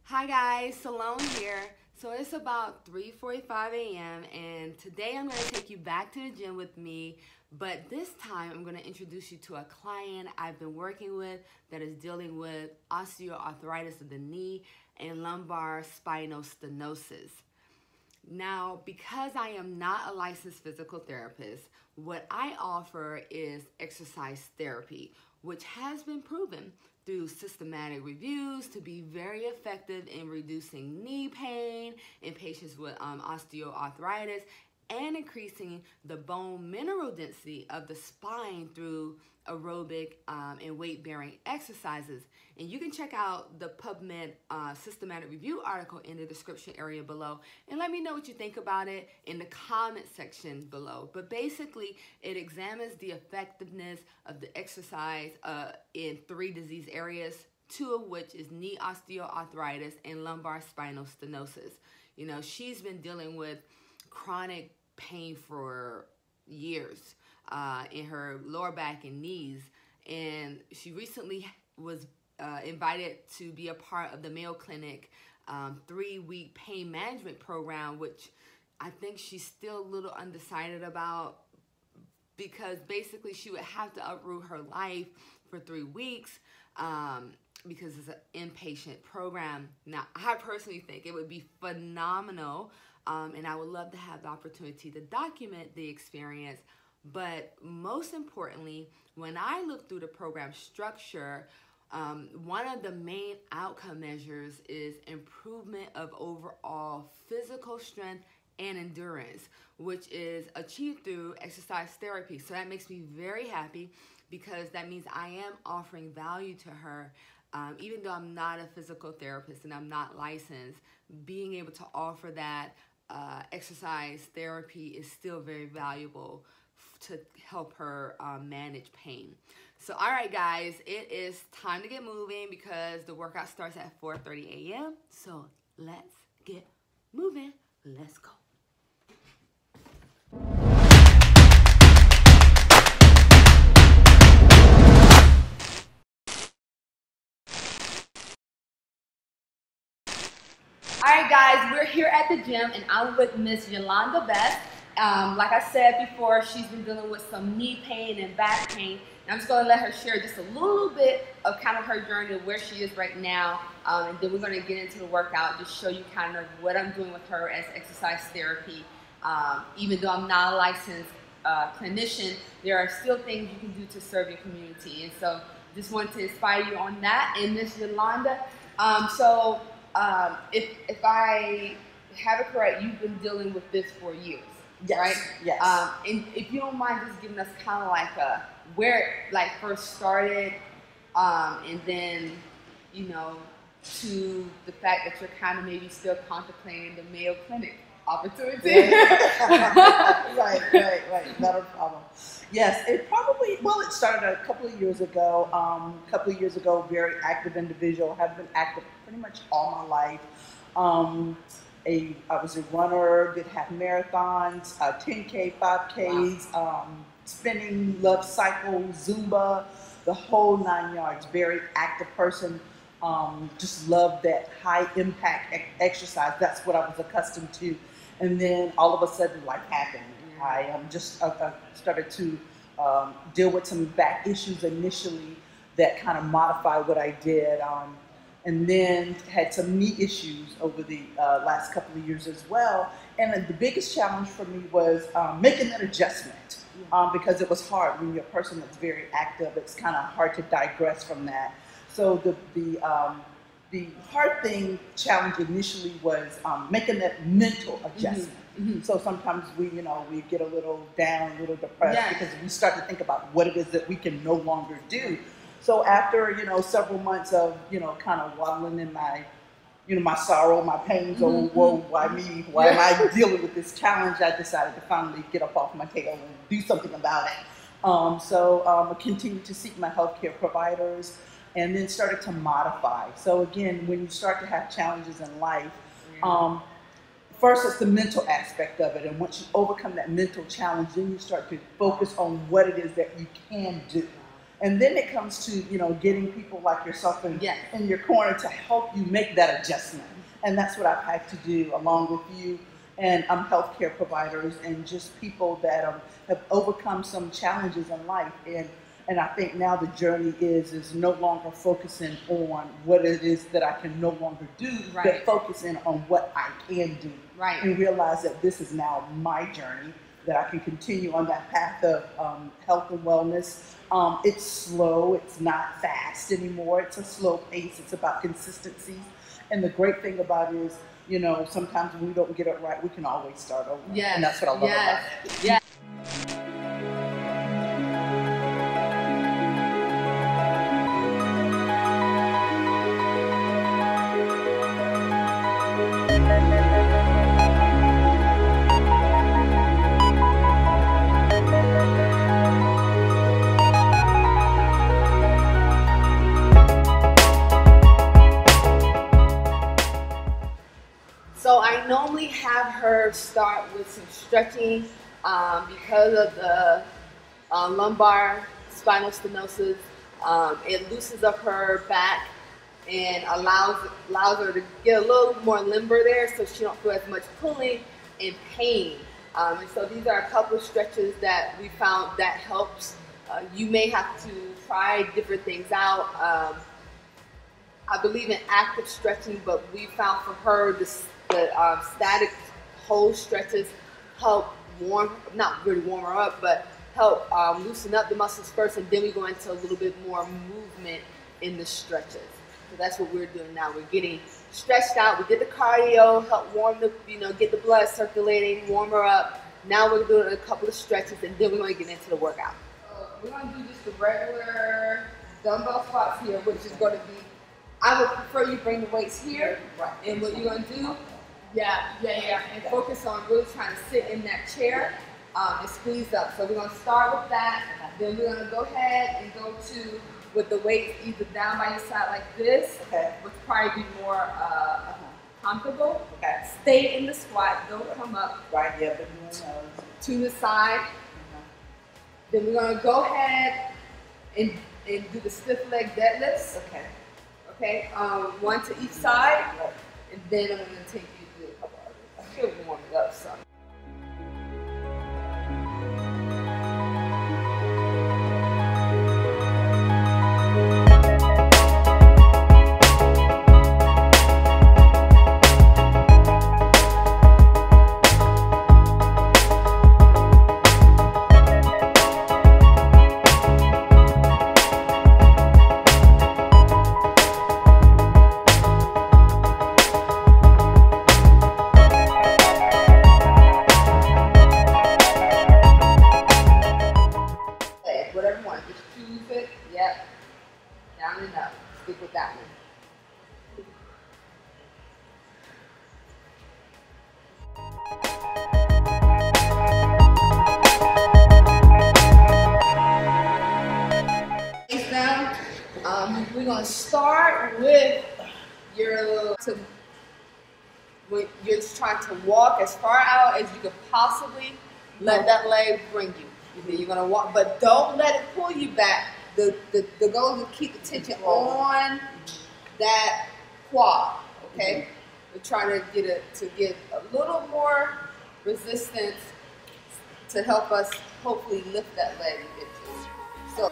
Hi guys, Salone here. So it's about 3:45 a.m. and today I'm going to take you back to the gym with me, but this time I'm going to introduce you to a client I've been working with that is dealing with osteoarthritis of the knee and lumbar spinal stenosis. Now, because I am not a licensed physical therapist, what I offer is exercise therapy, which has been proven through systematic reviews to be very effective in reducing knee pain in patients with osteoarthritis and increasing the bone mineral density of the spine through aerobic and weight-bearing exercises. And you can check out the PubMed systematic review article in the description area below and let me know what you think about it in the comment section below. But basically, it examines the effectiveness of the exercise in 3 disease areas, 2 of which is knee osteoarthritis and lumbar spinal stenosis. You know, she's been dealing with chronic pain for years in her lower back and knees, and she recently was invited to be a part of the Mayo Clinic 3-week pain management program, which I think she's still a little undecided about, because basically she would have to uproot her life for 3 weeks because it's an inpatient program. Now, I personally think it would be phenomenal, and I would love to have the opportunity to document the experience. But most importantly, when I look through the program structure, one of the main outcome measures is improvement of overall physical strength and endurance, which is achieved through exercise therapy. So that makes me very happy, because that means I am offering value to her. Even though I'm not a physical therapist and I'm not licensed, being able to offer that exercise therapy is still very valuable to help her manage pain. So all right guys, it is time to get moving because the workout starts at 4:30 a.m. So let's get moving. Let's go. Alright guys, we're here at the gym and I'm with Miss Yolanda Best. Like I said before, she's been dealing with some knee pain and back pain. And I'm just going to let her share just a little bit of kind of her journey of where she is right now. And then we're going to get into the workout, just show you kind of what I'm doing with her as exercise therapy. Even though I'm not a licensed clinician, there are still things you can do to serve your community. And so just want to inspire you on that. And Miss Yolanda, if I have it correct, you've been dealing with this for years, yes, right? Yes. And if you don't mind just giving us kind of like where it like first started, and then, you know, to the fact that you're kind of maybe still contemplating the Mayo Clinic opportunity. Right, not a problem. Yes, it started a couple of years ago. Very active individual. Have been active pretty much all my life. I was a runner, did half marathons, 10K, 5Ks, wow. Spinning, love cycle, Zumba, the whole 9 yards. Very active person. Just love that high impact exercise. That's what I was accustomed to. And then all of a sudden life happened. I started to deal with some back issues initially that kind of modified what I did. And then had some knee issues over the last couple of years as well. And the biggest challenge for me was making that adjustment, because it was hard. When you're a person that's very active, it's kind of hard to digress from that. So the hard challenge initially was making that mental adjustment. Mm-hmm. So sometimes we get a little down, a little depressed, because we start to think about what it is that we can no longer do. So after, several months of, kind of waddling in my, my sorrow, my pains, whoa, why me? Why am I dealing with this challenge? I decided to finally get up off my tail and do something about it. I continued to seek my healthcare providers and then started to modify. So again, when you start to have challenges in life, first it's the mental aspect of it. And once you overcome that mental challenge, then you start to focus on what it is that you can do. And then it comes to, you know, getting people like yourself in your corner to help you make that adjustment. And that's what I've had to do along with you and healthcare providers and just people that have overcome some challenges in life. And I think now the journey is no longer focusing on what it is that I can no longer do, but focusing on what I can do. And realize that this is now my journey, that I can continue on that path of health and wellness. It's slow, it's not fast anymore, it's a slow pace, it's about consistency. And the great thing about it is, you know, sometimes when we don't get it right, we can always start over. And that's what I love about it. So I normally have her start with some stretching because of the lumbar spinal stenosis. It loosens up her back and allows her to get a little more limber there, so she don't feel as much pulling and pain. And so these are a couple of stretches that we found that helps. You may have to try different things out. I believe in active stretching, but we found for her the static hold stretches help not really warm her up, but help loosen up the muscles first, and then we go into a little bit more movement in the stretches. So that's what we're doing now. We're getting stretched out. We did the cardio, help warm the, get the blood circulating, warm her up. Now we're doing a couple of stretches, and then we're going to get into the workout. So we're going to do just the regular dumbbell squats here, which is going to be, I would prefer you bring the weights here, and what you're going to do, and focus on really trying to sit in that chair and squeeze up. So we're going to start with that, then we're going to go ahead and go to, with the weights either down by your side like this, which probably be more comfortable. Stay in the squat, don't come up. To the side. Then we're going to go ahead and do the stiff leg deadlifts. One to each side, and then I'm going to take you through a couple others. I should warm it up some. Stick with that one. Face down. We're going to start with when you're just trying to walk as far out as you could possibly let that leg bring you. Then you're going to walk, but don't let it pull you back. The goal is to keep the tension on that quad, okay? We're trying to get a little more resistance to help us hopefully lift that leg eventually. So.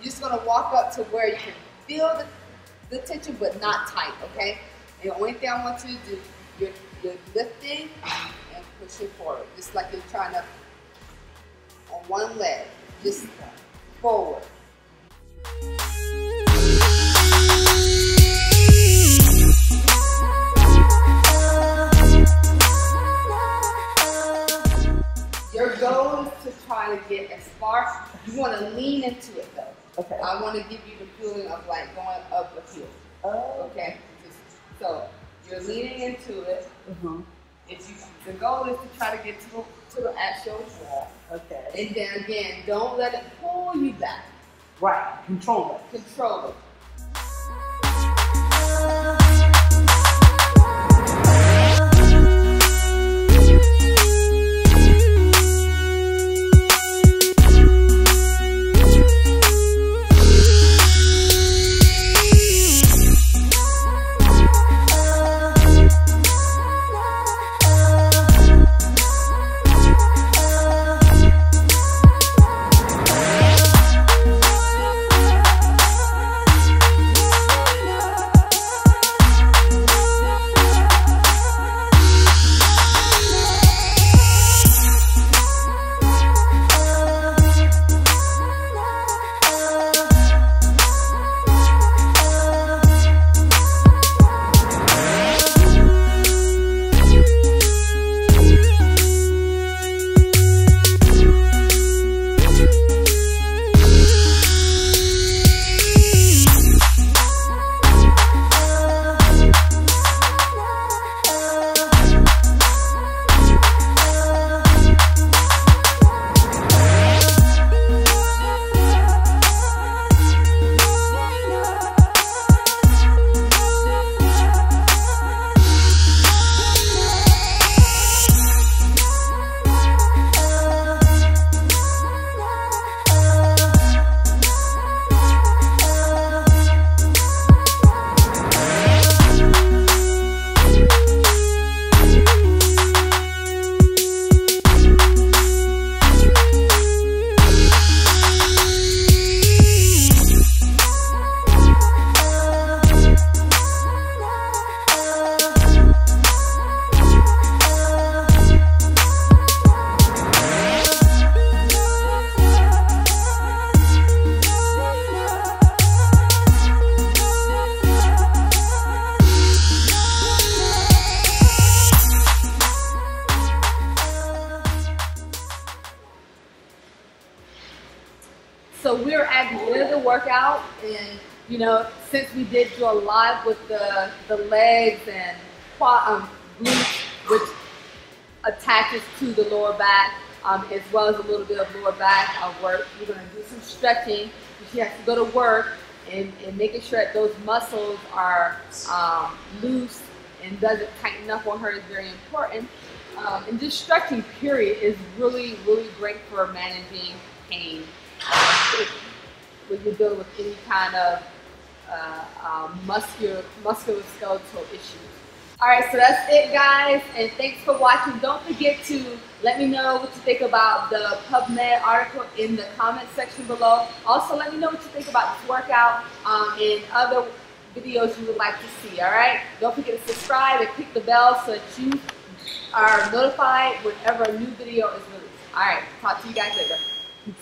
You're just gonna walk up to where you can feel the tension, but not tight, okay? And the only thing I want you to do, you're lifting and pushing forward, just like you're trying to, on one leg, just forward. Your goal is to try to get as far, you want to lean into it though. Okay. I want to give you the feeling of like going up a hill. Oh. Okay. So you're leaning into it. The goal is to try to get to the actual wall. Okay. And then again, don't let it pull you back. Right. Control it. Control it. So we're at the end of the workout, and you know, since we did do a lot with the legs and glutes, which attaches to the lower back, as well as a little bit of lower back work, we're going to do some stretching. She has to go to work, and making sure that those muscles are loose and doesn't tighten up on her is very important. And just stretching, period, is really, really great for managing pain when you're dealing with any kind of musculoskeletal issues. All right, so that's it, guys, and thanks for watching. Don't forget to let me know what you think about the PubMed article in the comment section below. Also, let me know what you think about this workout and other videos you would like to see, all right? Don't forget to subscribe and click the bell so that you are notified whenever a new video is released. All right, talk to you guys later. Peace.